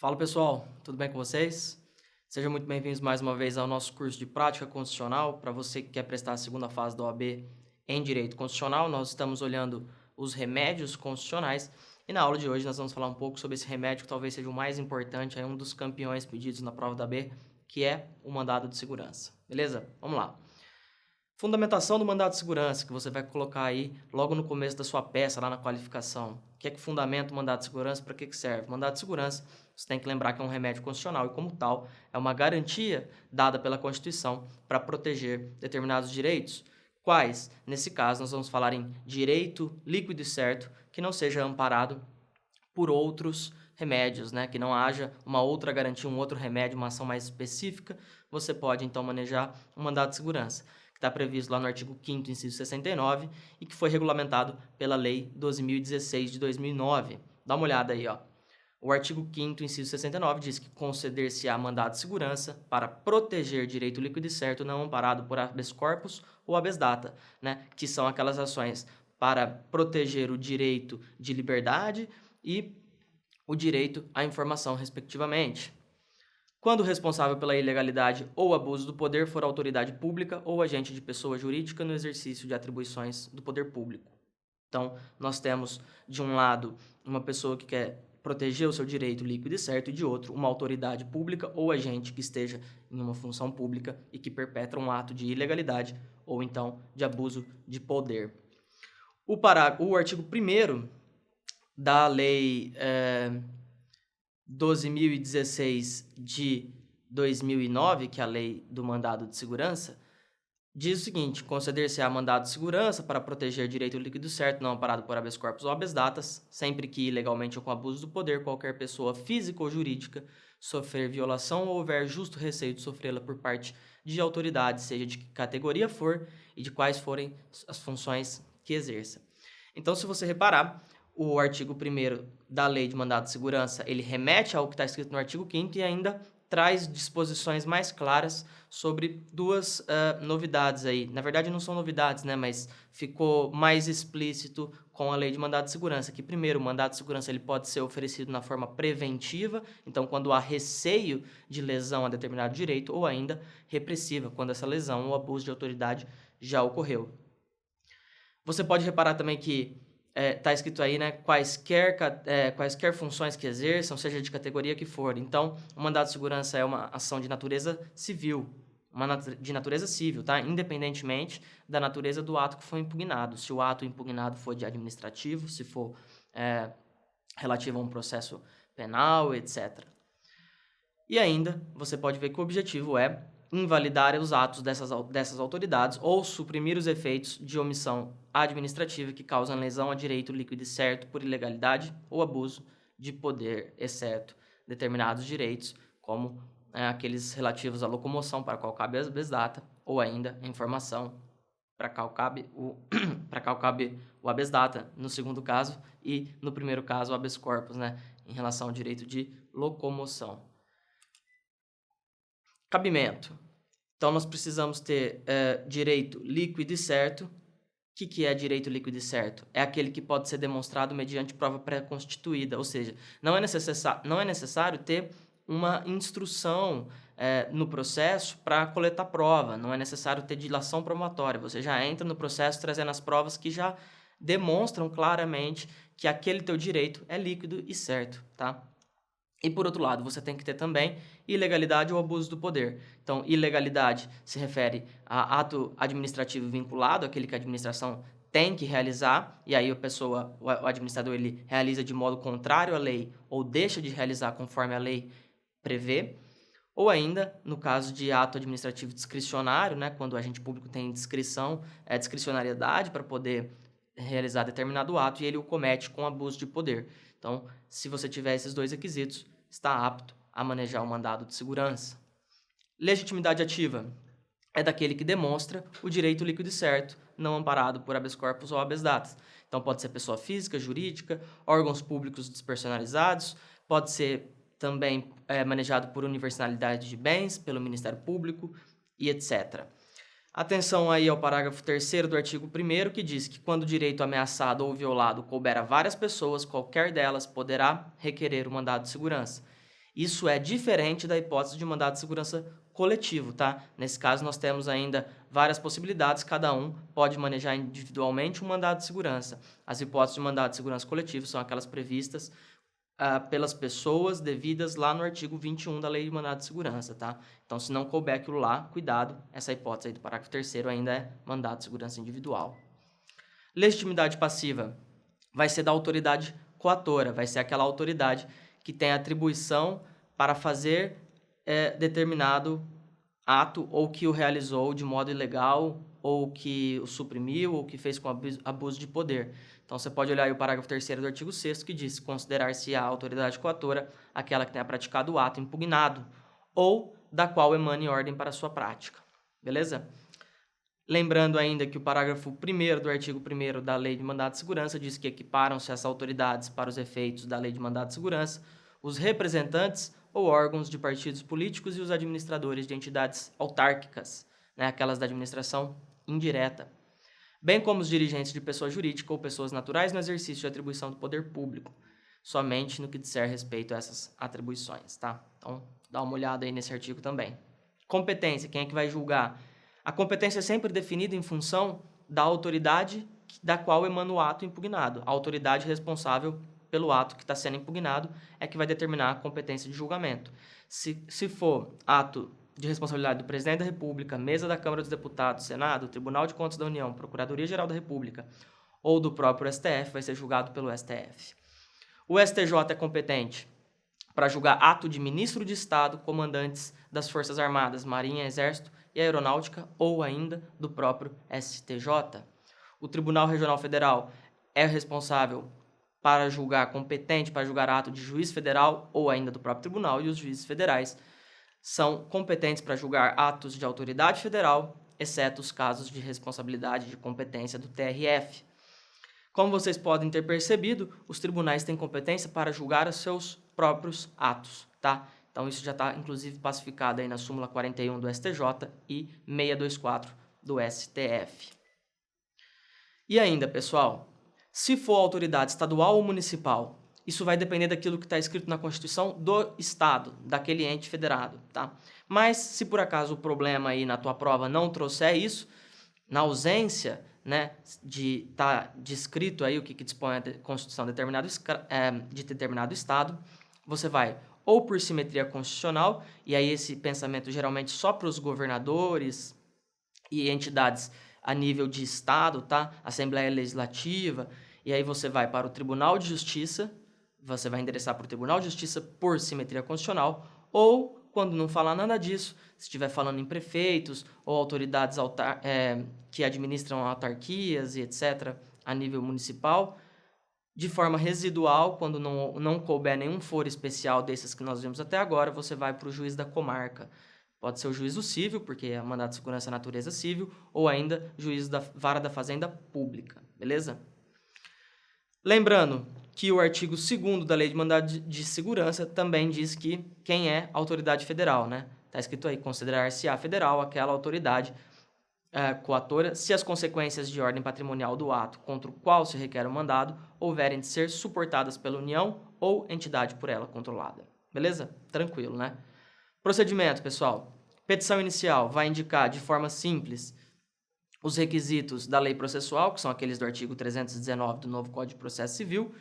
Fala pessoal, tudo bem com vocês? Sejam muito bem-vindos mais uma vez ao nosso curso de Prática Constitucional. Para você que quer prestar a segunda fase da OAB em Direito Constitucional, nós estamos olhando os remédios constitucionais e na aula de hoje nós vamos falar um pouco sobre esse remédio que talvez seja o mais importante, um dos campeões pedidos na prova da B, que é o mandado de segurança. Beleza? Vamos lá. Fundamentação do mandado de segurança, que você vai colocar aí logo no começo da sua peça, lá na qualificação. O que é que fundamenta o mandado de segurança? Para que serve? O mandado de segurança, você tem que lembrar que é um remédio constitucional e, como tal, é uma garantia dada pela Constituição para proteger determinados direitos. Quais? Nesse caso, nós vamos falar em direito líquido e certo, que não seja amparado por outros remédios, né? Que não haja uma outra garantia, um outro remédio, uma ação mais específica. Você pode, então, manejar um mandado de segurança, que está previsto lá no artigo 5º, inciso 69, e que foi regulamentado pela Lei 12.016 de 2009. Dá uma olhada aí, ó. O artigo 5º, inciso 69, diz que conceder-se-á mandado de segurança para proteger direito líquido e certo não amparado por habeas corpus ou habeas data, né? Que são aquelas ações para proteger o direito de liberdade e o direito à informação, respectivamente. Quando o responsável pela ilegalidade ou abuso do poder for autoridade pública ou agente de pessoa jurídica no exercício de atribuições do poder público. Então, nós temos, de um lado, uma pessoa que quer proteger o seu direito líquido e certo, e de outro, uma autoridade pública ou agente que esteja em uma função pública e que perpetra um ato de ilegalidade ou, então, de abuso de poder. O artigo 1º da Lei 12.016 de 2009, que é a Lei do Mandado de Segurança, diz o seguinte: conceder-se-á mandado de segurança para proteger direito líquido certo não amparado por habeas corpus ou habeas datas, sempre que ilegalmente ou com abuso do poder qualquer pessoa física ou jurídica sofrer violação ou houver justo receio de sofrê-la por parte de autoridade, seja de que categoria for e de quais forem as funções que exerça. Então, se você reparar, o artigo 1º da Lei de Mandado de Segurança, ele remete ao que está escrito no artigo 5º e ainda traz disposições mais claras sobre duas novidades aí. Na verdade, não são novidades, né? Mas ficou mais explícito com a Lei de Mandado de Segurança, que primeiro, o mandado de segurança ele pode ser oferecido na forma preventiva, então quando há receio de lesão a determinado direito, ou ainda repressiva, quando essa lesão ou abuso de autoridade já ocorreu. Você pode reparar também que está escrito aí, né, quaisquer funções que exerçam, seja de categoria que for. Então, o mandado de segurança é uma ação de natureza civil, de natureza civil, tá? Independentemente da natureza do ato que foi impugnado. Se o ato impugnado for de administrativo, se for relativo a um processo penal, etc. E ainda, você pode ver que o objetivo é invalidar os atos dessas autoridades ou suprimir os efeitos de omissão administrativa que causam lesão a direito líquido e certo por ilegalidade ou abuso de poder, exceto determinados direitos, como aqueles relativos à locomoção, para qual cabe a habeas data, ou ainda a informação, para qual cabe o habeas data, no segundo caso, e no primeiro caso o habeas corpus, né, em relação ao direito de locomoção. Cabimento. Então, nós precisamos ter direito líquido e certo. O que é direito líquido e certo? É aquele que pode ser demonstrado mediante prova pré-constituída, ou seja, não é necessário ter uma instrução no processo para coletar prova, não é necessário ter dilação probatória, você já entra no processo trazendo as provas que já demonstram claramente que aquele teu direito é líquido e certo, tá? E, por outro lado, você tem que ter também ilegalidade ou abuso do poder. Então, ilegalidade se refere a ato administrativo vinculado, aquele que a administração tem que realizar, e aí o administrador, ele realiza de modo contrário à lei ou deixa de realizar conforme a lei prevê. Ou ainda, no caso de ato administrativo discricionário, né, quando o agente público tem discricionariedade para poder realizar determinado ato e ele o comete com abuso de poder. Então, se você tiver esses dois requisitos, está apto a manejar o mandado de segurança. Legitimidade ativa é daquele que demonstra o direito líquido e certo, não amparado por habeas corpus ou habeas datas. Então, pode ser pessoa física, jurídica, órgãos públicos despersonalizados, pode ser também manejado por universalidade de bens, pelo Ministério Público e etc. Atenção aí ao parágrafo 3º do artigo 1º, que diz que quando o direito ameaçado ou violado couber a várias pessoas, qualquer delas poderá requerer o mandado de segurança. Isso é diferente da hipótese de mandado de segurança coletivo, tá? Nesse caso, nós temos ainda várias possibilidades, cada um pode manejar individualmente um mandado de segurança. As hipóteses de mandado de segurança coletivo são aquelas previstas pelas pessoas devidas lá no artigo 21 da Lei de Mandado de Segurança, tá? Então, se não couber aquilo lá, cuidado, essa hipótese aí do parágrafo 3º ainda é mandado de segurança individual. Legitimidade passiva vai ser da autoridade coatora, vai ser aquela autoridade que tem atribuição para fazer determinado ato ou que o realizou de modo ilegal ou que o suprimiu ou que fez com abuso de poder. Então, você pode olhar aí o parágrafo 3º do artigo 6º que diz considerar-se a autoridade coatora aquela que tenha praticado o ato impugnado ou da qual emane ordem para sua prática. Beleza? Lembrando ainda que o parágrafo 1º do artigo 1º da Lei de Mandado de Segurança diz que equiparam-se as autoridades para os efeitos da Lei de Mandado de Segurança os representantes ou órgãos de partidos políticos e os administradores de entidades autárquicas, né, aquelas da administração indireta, bem como os dirigentes de pessoa jurídica ou pessoas naturais no exercício de atribuição do poder público, somente no que disser respeito a essas atribuições, tá? Então, dá uma olhada aí nesse artigo também. Competência, quem é que vai julgar? A competência é sempre definida em função da autoridade da qual emana o ato impugnado. A autoridade responsável pelo ato que está sendo impugnado é que vai determinar a competência de julgamento. Se for ato de responsabilidade do Presidente da República, Mesa da Câmara dos Deputados, Senado, Tribunal de Contas da União, Procuradoria-Geral da República ou do próprio STF, vai ser julgado pelo STF. O STJ é competente para julgar ato de ministro de Estado, comandantes das Forças Armadas, Marinha, Exército e Aeronáutica ou ainda do próprio STJ. O Tribunal Regional Federal é responsável para julgar, competente para julgar ato de juiz federal ou ainda do próprio tribunal, e os juízes federais são competentes para julgar atos de autoridade federal, exceto os casos de responsabilidade de competência do TRF. Como vocês podem ter percebido, os tribunais têm competência para julgar os seus próprios atos, tá? Então isso já está, inclusive, pacificado aí na súmula 41 do STJ e 624 do STF. E ainda, pessoal, se for autoridade estadual ou municipal, isso vai depender daquilo que está escrito na Constituição do Estado, daquele ente federado, tá? Mas, se por acaso o problema aí na tua prova não trouxer isso, na ausência, né, de estar descrito aí o que dispõe a Constituição de determinado Estado, você vai ou por simetria constitucional, e aí esse pensamento geralmente só para os governadores e entidades a nível de Estado, tá? Assembleia Legislativa, e aí você vai para o Tribunal de Justiça, você vai endereçar para o Tribunal de Justiça por simetria constitucional, ou, quando não falar nada disso, se estiver falando em prefeitos ou autoridades que administram autarquias e etc., a nível municipal, de forma residual, quando não couber nenhum foro especial desses que nós vimos até agora, você vai para o juiz da comarca. Pode ser o juízo civil, porque é mandado de segurança é natureza civil, ou ainda juiz da vara da fazenda pública, beleza? Lembrando que o artigo 2º da Lei de Mandado de Segurança também diz que quem é autoridade federal, né? Está escrito aí, considerar-se-á federal aquela autoridade coatora se as consequências de ordem patrimonial do ato contra o qual se requer o mandado houverem de ser suportadas pela União ou entidade por ela controlada. Beleza? Tranquilo, né? Procedimento, pessoal. Petição inicial vai indicar de forma simples os requisitos da lei processual, que são aqueles do artigo 319 do novo Código de Processo Civil,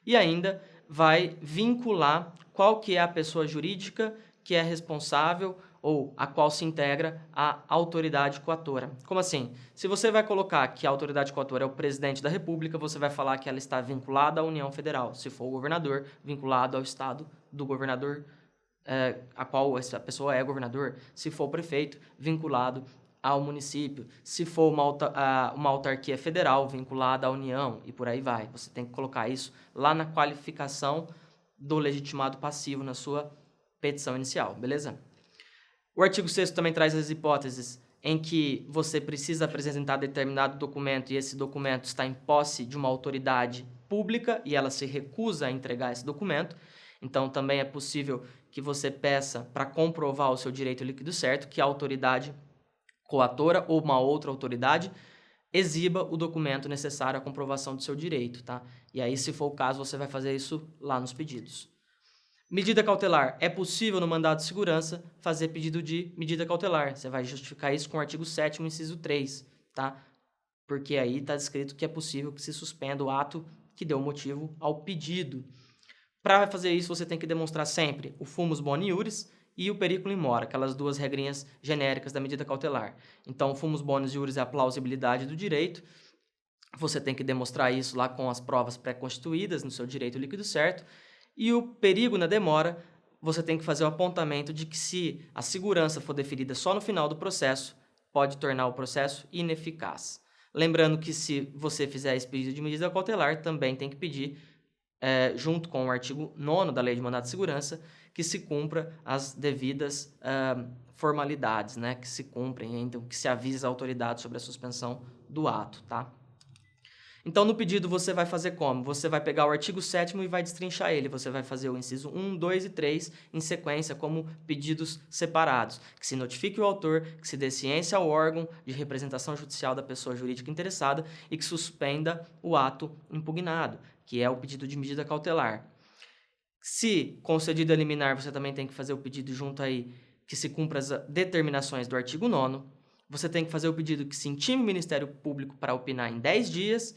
e ainda vai vincular qual que é a pessoa jurídica que é responsável ou a qual se integra a autoridade coatora. Como assim? Se você vai colocar que a autoridade coatora é o presidente da República, você vai falar que ela está vinculada à União Federal. Se for o governador, vinculado ao estado do governador, a qual a pessoa é governador. Se for o prefeito, vinculado ao município. Se for uma autarquia federal, vinculada à União, e por aí vai. Você tem que colocar isso lá na qualificação do legitimado passivo na sua petição inicial, beleza? O artigo 6º também traz as hipóteses em que você precisa apresentar determinado documento e esse documento está em posse de uma autoridade pública e ela se recusa a entregar esse documento. Então, também é possível que você peça para comprovar o seu direito líquido certo que a autoridade coatora ou uma outra autoridade exiba o documento necessário à comprovação do seu direito, tá? E aí, se for o caso, você vai fazer isso lá nos pedidos. Medida cautelar. É possível no mandado de segurança fazer pedido de medida cautelar. Você vai justificar isso com o artigo 7º, inciso 3, tá? Porque aí está descrito que é possível que se suspenda o ato que deu motivo ao pedido. Para fazer isso, você tem que demonstrar sempre o fumus boni iuris e o periculum in mora, aquelas duas regrinhas genéricas da medida cautelar. Então, o fumus boni iuris é a plausibilidade do direito. Você tem que demonstrar isso lá com as provas pré-constituídas no seu direito líquido certo. E o perigo na demora, você tem que fazer o apontamento de que se a segurança for deferida só no final do processo, pode tornar o processo ineficaz. Lembrando que se você fizer esse pedido de medida cautelar, também tem que pedir, junto com o artigo 9º da Lei de Mandado de Segurança, que se cumpra as devidas formalidades, né? Que se cumprem, então que se avise a autoridade sobre a suspensão do ato, tá? Então, no pedido, você vai fazer como? Você vai pegar o artigo 7º e vai destrinchar ele. Você vai fazer o inciso 1, 2 e 3 em sequência como pedidos separados. Que se notifique o autor, que se dê ciência ao órgão de representação judicial da pessoa jurídica interessada e que suspenda o ato impugnado, que é o pedido de medida cautelar. Se concedido a liminar, você também tem que fazer o pedido junto aí que se cumpra as determinações do artigo 9º. Você tem que fazer o pedido que se intime o Ministério Público para opinar em 10 dias.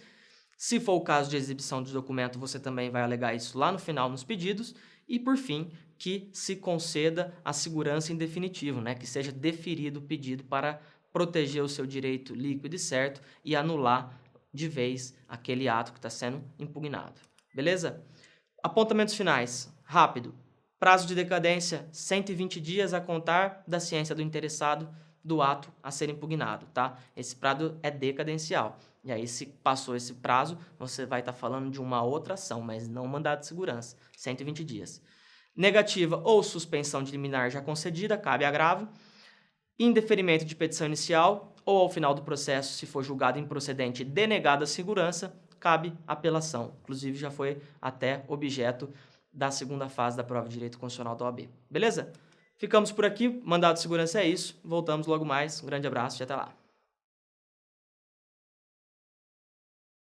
Se for o caso de exibição de documento, você também vai alegar isso lá no final nos pedidos. E, por fim, que se conceda a segurança em definitivo, né? Que seja deferido o pedido para proteger o seu direito líquido e certo e anular de vez aquele ato que está sendo impugnado. Beleza? Apontamentos finais. Rápido. Prazo de decadência, 120 dias a contar da ciência do interessado do ato a ser impugnado, tá? Esse prazo é decadencial. E aí, se passou esse prazo, você vai estar falando de uma outra ação, mas não mandado de segurança, 120 dias. Negativa ou suspensão de liminar já concedida, cabe agravo. Indeferimento de petição inicial ou ao final do processo, se for julgado improcedente e denegada a segurança, cabe apelação. Inclusive, já foi até objeto da segunda fase da prova de direito constitucional da OAB. Beleza? Ficamos por aqui. Mandado de segurança é isso. Voltamos logo mais. Um grande abraço e até lá.